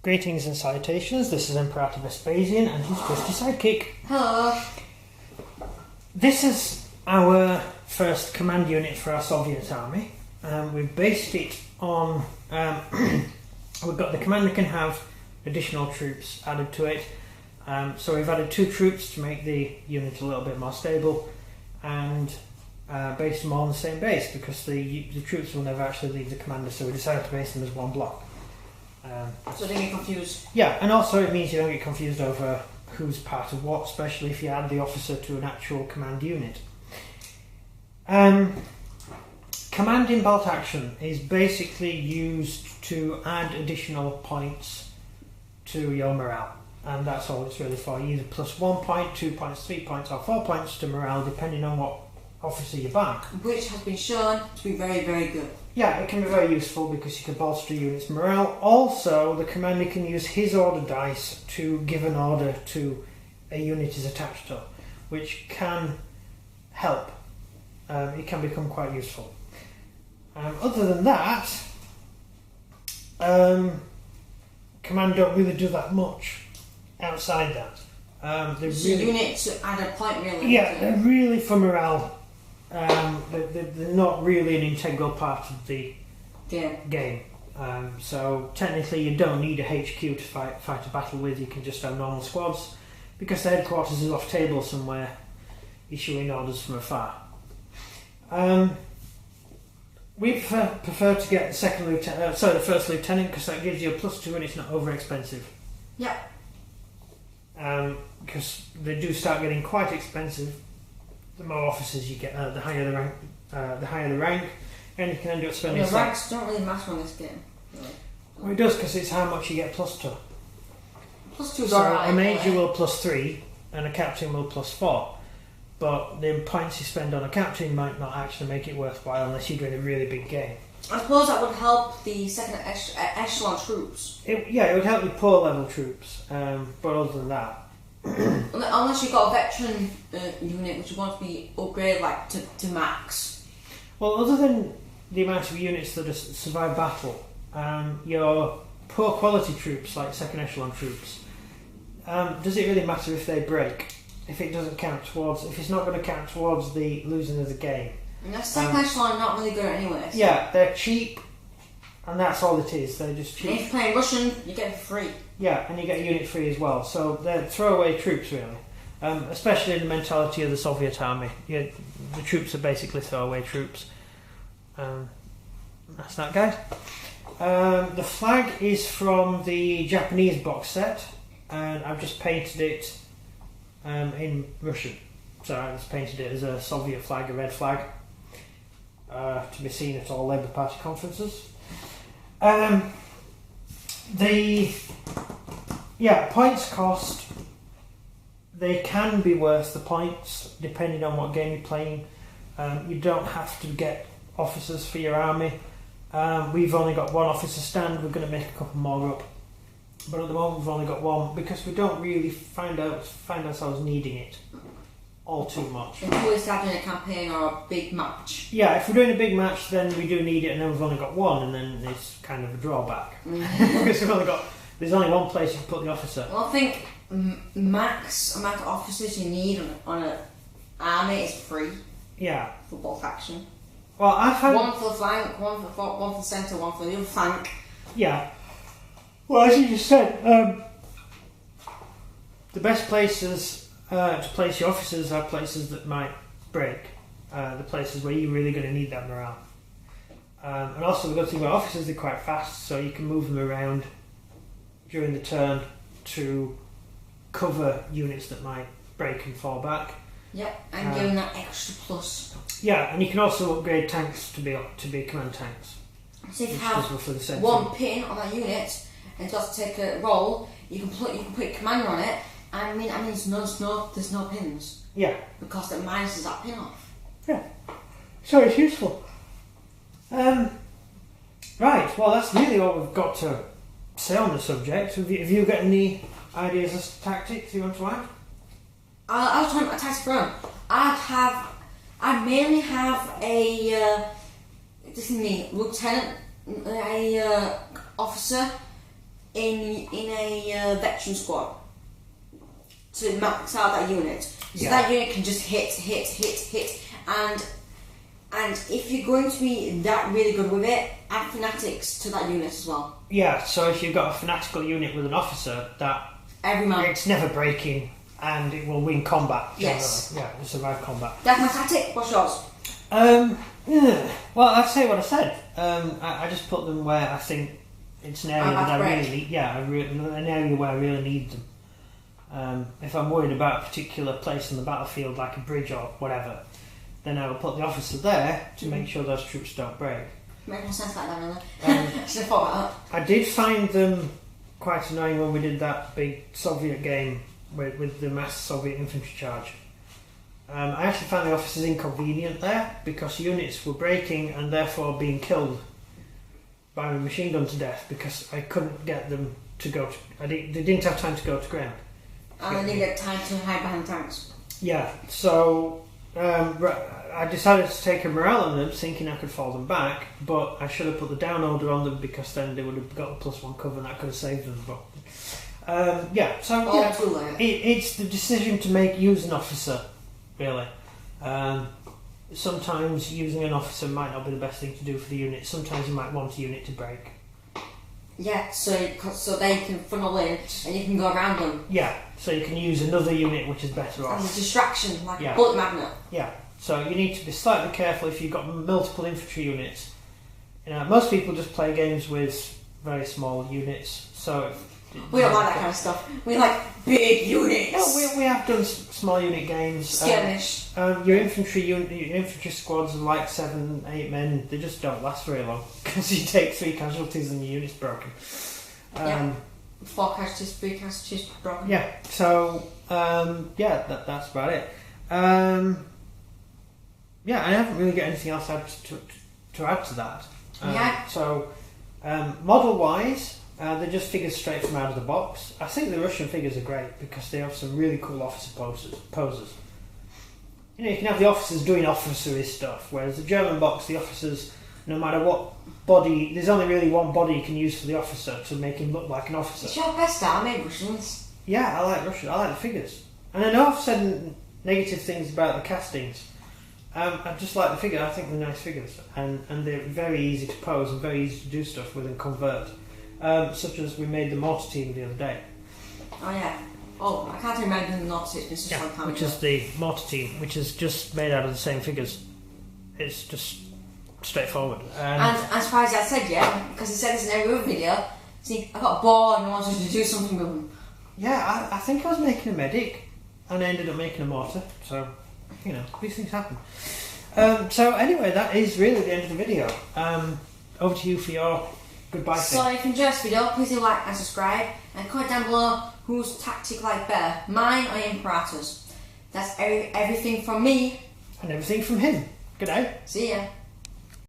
Greetings and salutations, this is Imperator Vespasian and his trusty sidekick. Hello. This is our first command unit for our Soviet army. We've based it on... we've got the commander can have additional troops added to it. So we've added 2 troops to make the unit a little bit more stable and based them all on the same base because the troops will never actually leave the commander, so we decided to base them as one block. So they get confused. Yeah, and also it means you don't get confused over who's part of what, especially if you add the officer to an actual command unit. Command in bolt action is basically used to add additional points to your morale, and that's all it's really for. Either plus 1 point, 2 points, 3 points or 4 points to morale depending on what officer you back. Which has been shown to be very, very good. Yeah, it can be very useful because you can bolster units' morale. Also, the commander can use his order dice to give an order to a unit is attached to, which can help. It can become quite useful. Other than that, command don't really do that much outside that. So really, units to add a point really. Yeah, they're really for morale. They're not really an integral part of the game. So technically you don't need a HQ to fight a battle with, you can just have normal squads because the headquarters is off table somewhere issuing orders from afar. We prefer to get the first lieutenant because that gives you a +2 and it's not over expensive. Yeah. Because they do start getting quite expensive. The more officers you get, the higher the rank, and you can end up spending. The ranks don't really matter in this game. Really. Well, it does because it's how much you get +2. +2 is so alright. A major will +3, and a captain will +4. But the points you spend on a captain might not actually make it worthwhile unless you're doing a really big game. I suppose that would help the second echelon troops. It would help your poor level troops, but other than that. Unless you've got a veteran unit which you want to be upgraded like to max. Well, other than the amount of units that survive battle, your poor quality troops like second echelon troops, does it really matter if they break? If it doesn't count towards, if it's not going to count towards the losing of the game. And the second echelon are not really good anyway. So. Yeah, they're cheap, and that's all it is. They're just cheap. And if you're playing Russian, you get it for free. Yeah, and you get a unit free as well. So they're throwaway troops, really. Especially in the mentality of the Soviet army. The troops are basically throwaway troops. That's that, guys. The flag is from the Japanese box set, and I've just painted it in Russian. So I just painted it as a Soviet flag, a red flag, to be seen at all Labour Party conferences. Points cost, they can be worth the points depending on what game you're playing. You don't have to get officers for your army. We've only got 1 officer stand, we're going to make a couple more up. But at the moment we've only got 1 because we don't really find ourselves needing it all too much. Until we start doing a campaign or a big match. Yeah, if we're doing a big match then we do need it, and then we've only got 1 and then it's kind of a drawback. Because there's only 1 place you can put the officer. Well, I think max amount of officers you need on an army is 3. Yeah. For both faction. Well, I found 1 for the flank, 1 for the centre, 1 for the other flank. Yeah. Well, as you just said, the best places to place your officers are places that might break. The places where you're really going to need that morale. And also the good thing about officers, they're quite fast, so you can move them around during the turn to cover units that might break and fall back. Yep, and give them that extra plus. Yeah, and you can also upgrade tanks to be command tanks. So if you have 1 pin on that unit and just take a roll, you can put your commander on it, and there's no pins. Yeah. Because it minuses that pin off. Yeah. So it's useful. Right, well that's really all we've got to say on the subject. Have you got any ideas as to tactics you want to add? I was trying to tactics run. I mainly have a lieutenant, a officer in a veteran squad to max out that unit. So Yeah. that unit can just hit, and if you're going to be that really good with it, add fanatics to that unit as well. Yeah, so if you've got a fanatical unit with an officer, that Every man. it's never breaking and it will win combat. Yes. Generally. Yeah, it will survive combat. That's my tactic. What's yours? Yeah. Well, I'd say what I said. I just put them where I think it's an area that I really need. Yeah, an area where I really need them. If I'm worried about a particular place in the battlefield, like a bridge or whatever, then I will put the officer there to make sure those troops don't break. Makes more sense like that, really. Should have thought about that. I did find them quite annoying when we did that big Soviet game with the mass Soviet infantry charge. I actually found the officers inconvenient there because units were breaking and therefore being killed by a machine gun to death because I couldn't get them to go to... They didn't have time to go to ground. And they didn't get time to hide behind tanks. Yeah, so I decided to take a morale on them thinking I could fall them back, but I should have put the down order on them because then they would have got a +1 cover and that could have saved them. But it's the decision to use an officer, really. Sometimes using an officer might not be the best thing to do for the unit. Sometimes you might want a unit to break. Yeah, so they can funnel in and you can go around them. Yeah, so you can use another unit which is better off. As a distraction, like a bullet magnet. Yeah, so you need to be slightly careful if you've got multiple infantry units. Most people just play games with very small units, so... We don't like that kind of stuff. We like big units. No, we have done small unit games. Skirmish. Your infantry squads are like 7, 8 men. They just don't last very long because you take 3 casualties and your unit's broken. 4 casualties, 3 casualties broken. Yeah. So that's about it. I haven't really got anything else to add to that. So model wise. They're just figures straight from out of the box. I think the Russian figures are great because they have some really cool officer poses. You can have the officers doing officery stuff, whereas the German box, the officers, no matter what body, there's only really one body you can use for the officer to make him look like an officer. It's your best army, Russians. Yeah, I like Russia. I like the figures. And I know I've said negative things about the castings. I just like the figure. I think they're nice figures. And they're very easy to pose and very easy to do stuff with and convert. Such as we made the mortar team the other day. Oh yeah. Oh, I can't remember the mortar. It's been such a long time which ago. is the mortar team, which is just made out of the same figures. It's just straightforward. And I'm surprised I said because he said this in every other video. See, I got bored and wanted to do something with them. Yeah, I think I was making a medic, and I ended up making a mortar. So, these things happen. So anyway, that is really the end of the video. Over to you for your goodbye thing. So if you enjoyed this video, please do like and subscribe, and comment down below whose tactic like better, mine or Imperator's. That's everything from me. And everything from him. Good day. See ya.